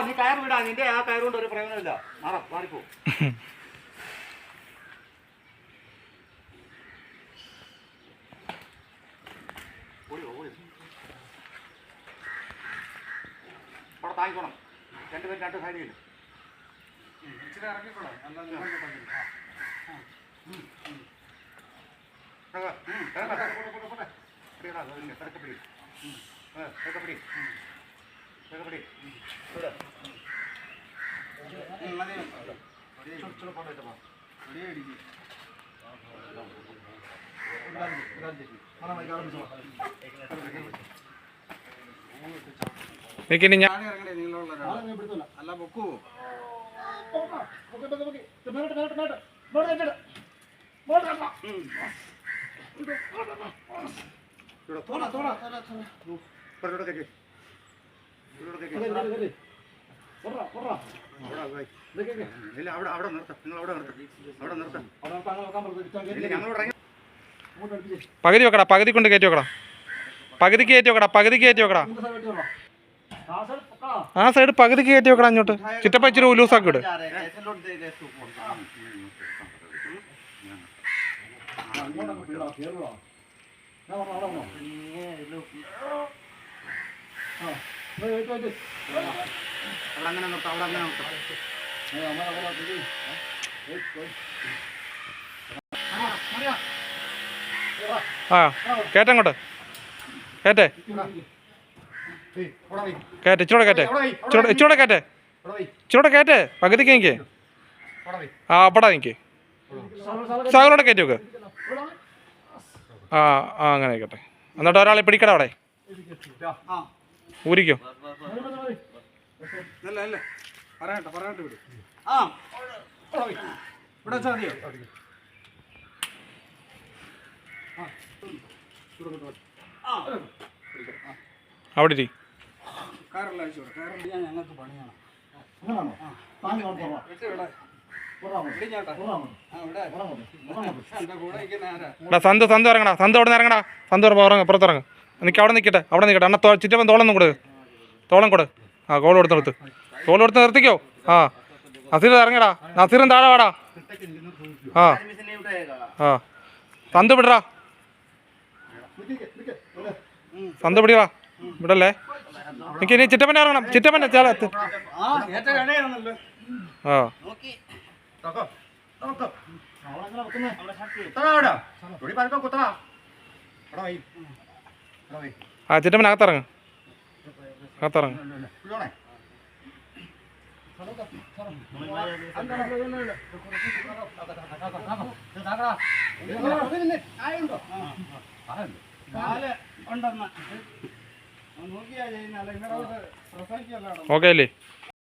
നീ കയർ വിടാ, നിന്റെ ആ കയറുകൊണ്ട് ഒരു പ്രയോജനമില്ല. മാറിപ്പോ. അവിടെ താങ്ങിക്കോണം. രണ്ടുപേരും രണ്ട് സൈഡിൽ ഇച്ചിരി ഇറങ്ങിക്കോളാം. അല്ല പൊക്കൂ. പകുതി വെക്കടാ, പകുതി കൊണ്ട് കയറ്റി വെക്കടാ, പകുതി കയറ്റി വെക്കടാ, പകുതി കയറ്റി വെക്കടാ. ആ സൈഡ് പകുതി കയറ്റി വെക്കടാ. അങ്ങോട്ട് ചിറ്റപ്പ ഇച്ചിരി ലൂസാക്കി വിട്. ആ കേറ്റങ്ങോട്ട്, കേറ്റേ കേറ്റ്, ഇച്ചൂടെ കേറ്റേ, ഇച്ചൂടെ കേറ്റേ, ഇച്ചൂടെ കേറ്റേ, പകുതിക്ക് എനിക്ക്. ആ അപ്പടാ എനിക്ക് സകലോടെ കയറ്റി വെക്ക്. ആ ആ അങ്ങനെ ആയിക്കോട്ടെ. എന്നിട്ട് ഒരാളെ പിടിക്കട അവിടെ ഊരിക്കോ. അവിടെ ഇരി. സന്ത് ഇറങ്ങടാ, സന്ത് അവിടെ നിന്ന് ഇറങ്ങടാ, സന്ത് പുറത്തിറങ്ങ്. നിൽക്കുക, അവിടെ നിൽക്കട്ടെ, അവിടെ നിൽക്കട്ടെ. അണ്ണ ചിറ്റപ്പൻ തോളൊന്നും കൊടു, തോളം കൊടു. ആ കോൾ കൊടുത്ത് നിർത്ത്, കോൾ കൊടുത്ത് നിർത്തിക്കോ. ആ നസീർ ഇറങ്ങടാ, നസീറും താഴെ വാടാ. ആ ആ സന്ത് വിടറാ, സന്ത് പിടിക്കടാ, വിടല്ലേ. എനിക്ക് ഇനി ചിറ്റപ്പനെ ഇറങ്ങണം, ചിറ്റപ്പനെ ആ ആ ചിറ്റപ്പൻ അകത്തിറങ്ങ്, അകത്തിറങ്ങ്. ഓക്കെ അല്ലേ?